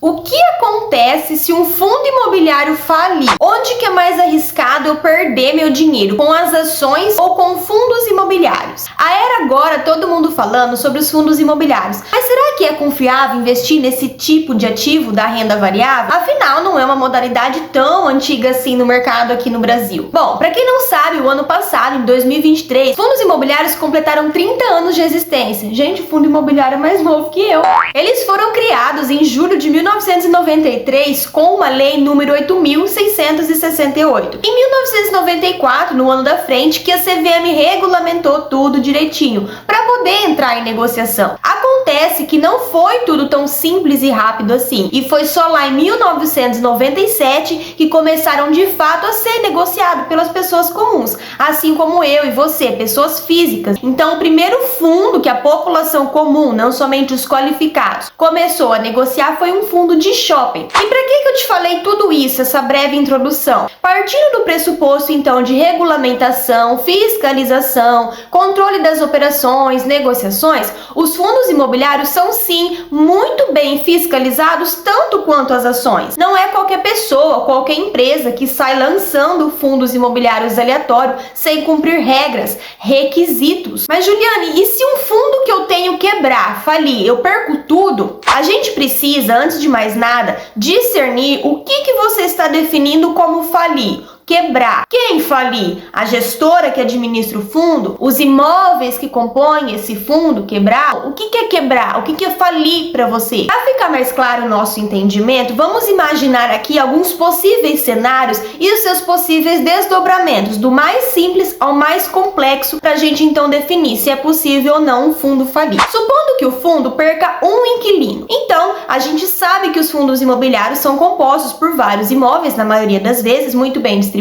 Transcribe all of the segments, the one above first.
O que acontece se um fundo imobiliário falir? Onde que é mais arriscado eu perder meu dinheiro? Com as ações ou com fundos imobiliários? Era agora todo mundo falando sobre os fundos imobiliários. Mas será que é confiável investir nesse tipo de ativo da renda variável? Afinal, não é uma modalidade tão antiga assim no mercado aqui no Brasil. Bom, para quem não sabe, o ano passado, em 2023, fundos imobiliários completaram 30 anos de existência. Gente, o fundo imobiliário é mais novo que eu. Eles foram criados em julho de 1993 com uma lei número 8.668. Em 1994, no ano da frente, que a CVM regulamentou tudo direitinho para poder entrar em negociação. Acontece que não foi tudo tão simples e rápido assim, e foi só lá em 1997 que começaram de fato a ser negociado pelas pessoas comuns, assim como eu e você, pessoas físicas. Então, o primeiro fundo que a população comum, não somente os qualificados, começou a negociar foi um fundo de shopping. E para que eu te falei tudo isso, essa breve introdução? Partindo do pressuposto então de regulamentação, fiscalização, controle das operações, negociações, os fundos imobiliários são sim muito bem fiscalizados tanto quanto as ações. Não é qualquer pessoa, qualquer empresa que sai lançando fundos imobiliários aleatórios sem cumprir regras, requisitos. Mas Juliane, e se um fundo que eu tenho quebrar, falir, eu perco tudo? A gente precisa, antes de mais nada, discernir o que você está definindo como falir. Quebrar. Quem falir? A gestora que administra o fundo? Os imóveis que compõem esse fundo? Quebrar? O que é quebrar? O que é falir para você? Para ficar mais claro o nosso entendimento, vamos imaginar aqui alguns possíveis cenários e os seus possíveis desdobramentos, do mais simples ao mais complexo, para a gente então definir se é possível ou não um fundo falir. Supondo que o fundo perca um inquilino. Então, a gente sabe que os fundos imobiliários são compostos por vários imóveis, na maioria das vezes, muito bem distribuídos,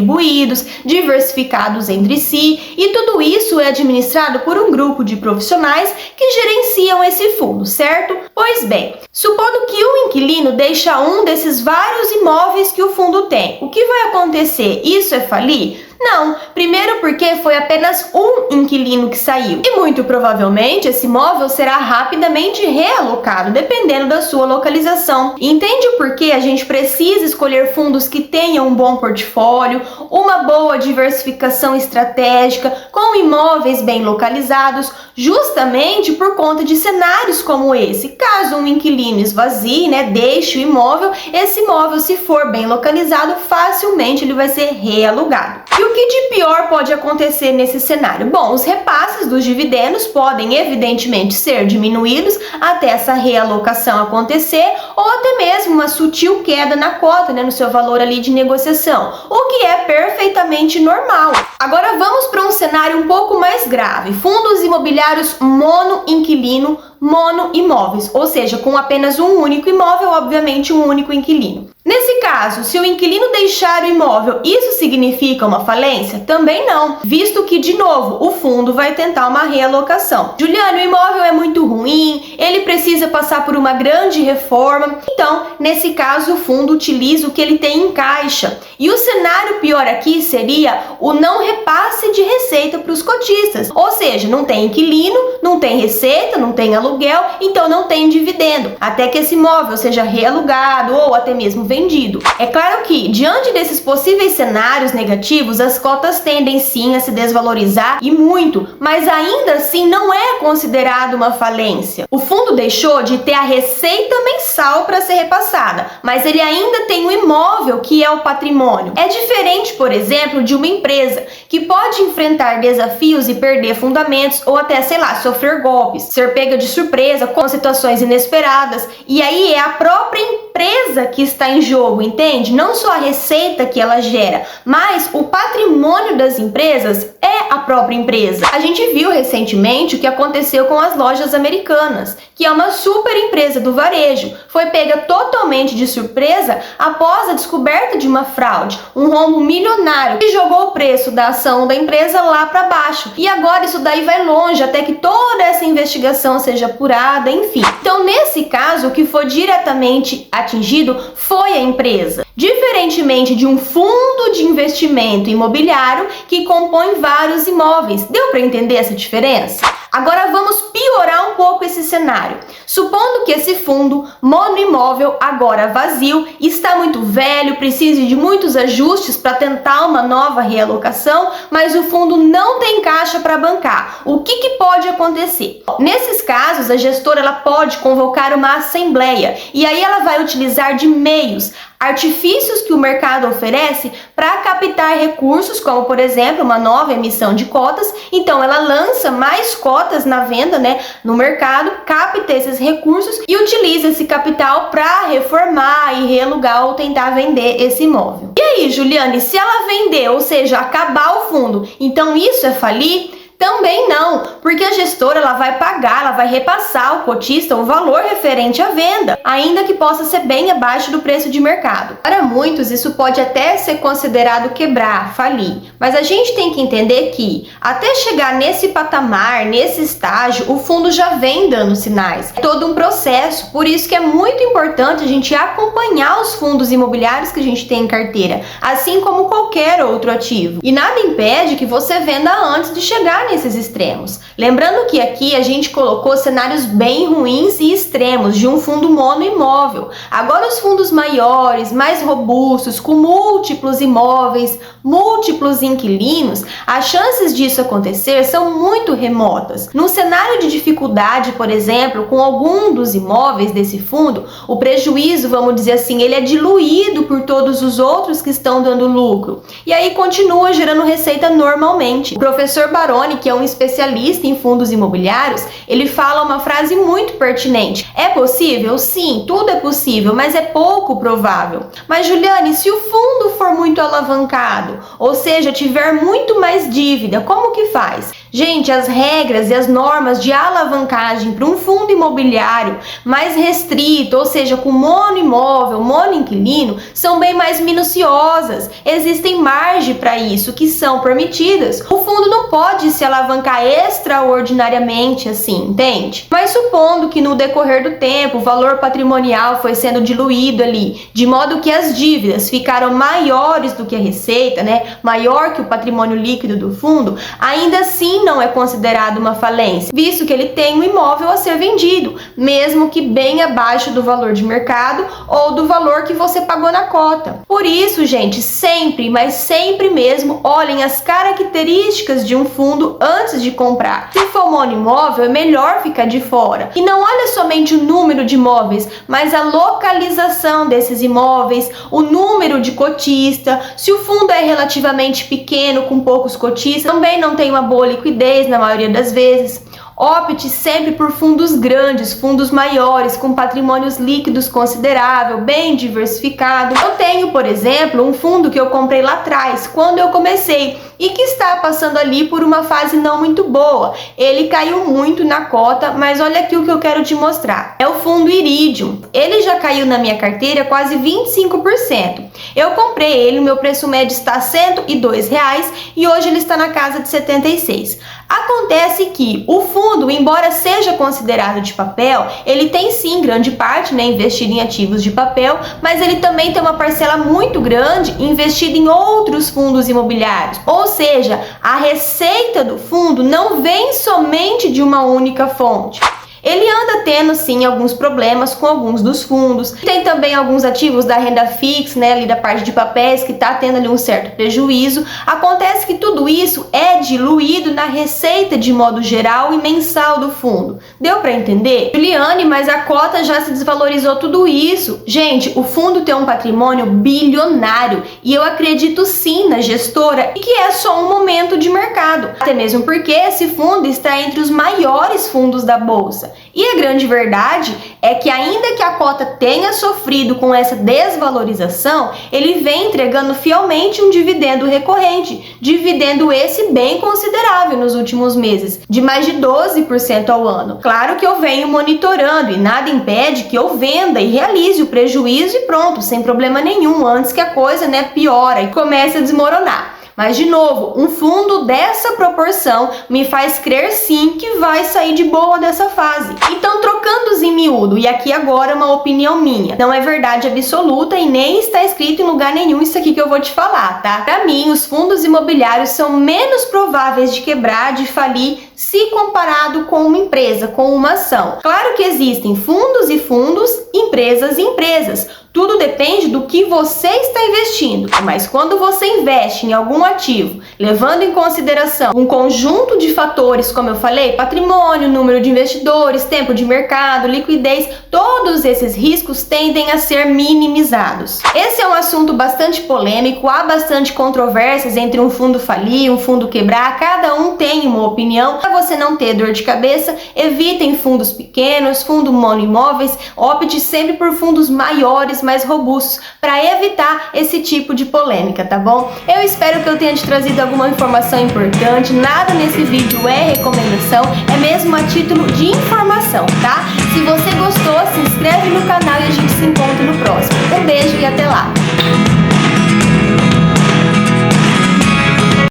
diversificados entre si, e tudo isso é administrado por um grupo de profissionais que gerenciam esse fundo, certo? Pois bem, supondo que o inquilino deixa um desses vários imóveis que o fundo tem, o que vai acontecer? Isso é falir? Não, primeiro porque foi apenas um inquilino que saiu e muito provavelmente esse imóvel será rapidamente realocado, dependendo da sua localização. Entende o porquê a gente precisa escolher fundos que tenham um bom portfólio, uma boa diversificação estratégica, com imóveis bem localizados, justamente por conta de cenários como esse. Caso um inquilino esvazie, deixe o imóvel, esse imóvel, se for bem localizado, facilmente ele vai ser realugado. E o que de pior pode acontecer nesse cenário? Bom, os repasses dos dividendos podem evidentemente ser diminuídos até essa realocação acontecer, ou até mesmo uma sutil queda na cota, no seu valor ali de negociação, o que é perfeitamente normal. Agora vamos para um cenário um pouco mais grave: fundos imobiliários mono-inquilino, mono-imóveis, ou seja, com apenas um único imóvel, obviamente um único inquilino. Nesse caso, se o inquilino deixar o imóvel, isso significa uma falência? Também não, visto que, de novo, o fundo vai tentar uma realocação. Juliane, o imóvel é muito ruim, ele precisa passar por uma grande reforma. Então, nesse caso, o fundo utiliza o que ele tem em caixa. E o cenário pior aqui seria o não repasse de receita para os cotistas. Ou seja, não tem inquilino, não tem receita, não tem aluguel, então não tem dividendo, até que esse imóvel seja realugado ou até mesmo vendido. É claro que, diante desses possíveis cenários negativos, as cotas tendem sim a se desvalorizar e muito, mas ainda assim não é considerado uma falência. O fundo deixou de ter a receita mensal para ser repassada, mas ele ainda tem o imóvel, que é o patrimônio. É diferente, por exemplo, de uma empresa que pode enfrentar desafios e perder fundamentos ou até, sofrer golpes, ser pega de surpresa com situações inesperadas, e aí é a própria empresa que está em jogo, entende? Não só a receita que ela gera, mas o patrimônio das empresas é a própria empresa. A gente viu recentemente o que aconteceu com as lojas Americanas, que é uma super empresa do varejo. Foi pega totalmente de surpresa após a descoberta de uma fraude, um rombo milionário que jogou o preço da ação da empresa lá para baixo. E agora isso daí vai longe até que toda essa investigação seja apurada, enfim. Então, nesse caso, o que foi diretamente atingido foi a empresa. Diferentemente de um fundo de investimento imobiliário que compõe vários imóveis. Deu para entender essa diferença? Agora vamos piorar um pouco esse cenário. Supondo que esse fundo monoimóvel, agora vazio, está muito velho, precise de muitos ajustes para tentar uma nova realocação, mas o fundo não tem caixa para bancar. O que pode acontecer? Nesses casos, a gestora ela pode convocar uma assembleia e aí ela vai utilizar de meios, artifícios que o mercado oferece para captar recursos, como por exemplo uma nova emissão de cotas. Então ela lança mais cotas na venda, no mercado, capta esses recursos e utiliza esse capital para reformar e realugar ou tentar vender esse imóvel. E aí, Juliane, se ela vender, ou seja, acabar o fundo, então isso é falir? Também não, porque a gestora ela vai pagar, ela vai repassar ao cotista o valor referente à venda, ainda que possa ser bem abaixo do preço de mercado. Para muitos, isso pode até ser considerado quebrar, falir, mas a gente tem que entender que, até chegar nesse patamar, nesse estágio, o fundo já vem dando sinais. É todo um processo, por isso que é muito importante a gente acompanhar os fundos imobiliários que a gente tem em carteira, assim como qualquer outro ativo. E nada impede que você venda antes de chegar nesses extremos. Lembrando que aqui a gente colocou cenários bem ruins e extremos de um fundo monoimóvel. Agora os fundos maiores, mais robustos, com múltiplos imóveis, múltiplos inquilinos, as chances disso acontecer são muito remotas. No cenário de dificuldade, por exemplo, com algum dos imóveis desse fundo, o prejuízo, vamos dizer assim, ele é diluído por todos os outros que estão dando lucro. E aí continua gerando receita normalmente. O professor Baroni, que é um especialista em fundos imobiliários, ele fala uma frase muito pertinente. É possível? Sim, tudo é possível, mas é pouco provável. Mas, Juliane, se o fundo for muito alavancado, ou seja, tiver muito mais dívida, como que faz? Gente, as regras e as normas de alavancagem para um fundo imobiliário mais restrito, ou seja, com monoimóvel, monoinquilino, são bem mais minuciosas. Existem margem para isso, que são permitidas. O fundo não pode se alavancar extraordinariamente assim, entende? Mas supondo que no decorrer do tempo o valor patrimonial foi sendo diluído ali, de modo que as dívidas ficaram maiores do que a receita, maior que o patrimônio líquido do fundo, ainda assim não é considerado uma falência, visto que ele tem um imóvel a ser vendido, mesmo que bem abaixo do valor de mercado ou do valor que você pagou na cota. Por isso, gente, sempre, mas sempre mesmo, olhem as características de um fundo antes de comprar. Se for monoimóvel, é melhor ficar de fora. E não olha somente o número de imóveis, mas a localização desses imóveis, o número de cotista. Se o fundo é relativamente pequeno, com poucos cotistas, também não tem uma boa liquidez na maioria das vezes. Opte sempre por fundos grandes, fundos maiores, com patrimônios líquidos considerável, bem diversificado. Eu tenho, por exemplo, um fundo que eu comprei lá atrás, quando eu comecei, e que está passando ali por uma fase não muito boa. Ele caiu muito na cota, mas olha aqui o que eu quero te mostrar. É o fundo Iridium. Ele já caiu na minha carteira quase 25%. Eu comprei ele, o meu preço médio está R$ 102 e hoje ele está na casa de 76. Acontece que o fundo, embora seja considerado de papel, ele tem sim grande parte investido em ativos de papel, mas ele também tem uma parcela muito grande investida em outros fundos imobiliários. Ou seja, a receita do fundo não vem somente de uma única fonte. Ele anda tendo sim alguns problemas com alguns dos fundos. Tem também alguns ativos da renda fixa, ali da parte de papéis, que está tendo ali um certo prejuízo. Acontece que tudo isso é diluído na receita de modo geral e mensal do fundo. Deu para entender? Juliane, mas a cota já se desvalorizou tudo isso. Gente, o fundo tem um patrimônio bilionário e eu acredito sim na gestora e que é só um momento de mercado. Até mesmo porque esse fundo está entre os maiores fundos da bolsa. E a grande verdade é que ainda que a cota tenha sofrido com essa desvalorização, ele vem entregando fielmente um dividendo recorrente, dividendo esse bem considerável nos últimos meses, de mais de 12% ao ano. Claro que eu venho monitorando e nada impede que eu venda e realize o prejuízo e pronto, sem problema nenhum, antes que a coisa piora e comece a desmoronar. Mas, de novo, um fundo dessa proporção me faz crer sim que vai sair de boa dessa fase. Então, trocando em miúdo, e aqui agora uma opinião minha, não é verdade absoluta e nem está escrito em lugar nenhum isso aqui que eu vou te falar, tá? Para mim, os fundos imobiliários são menos prováveis de quebrar, de falir, se comparado com uma empresa, com uma ação. Claro que existem fundos e fundos, empresas e empresas. Tudo depende do que você está investindo, mas quando você investe em algum ativo, levando em consideração um conjunto de fatores, como eu falei, patrimônio, número de investidores, tempo de mercado, liquidez, todos esses riscos tendem a ser minimizados. Esse é um assunto bastante polêmico, há bastante controvérsias entre um fundo falir, um fundo quebrar, cada um tem uma opinião. Para você não ter dor de cabeça, evitem fundos pequenos, fundo monoimóveis, opte sempre por fundos maiores, mais robustos, para evitar esse tipo de polêmica, tá bom? Eu espero que eu tenha te trazido alguma informação importante, nada nesse vídeo é recomendação, é mesmo a título de informação, tá? Se você gostou, se inscreve no canal e a gente se encontra no próximo. Um beijo e até lá!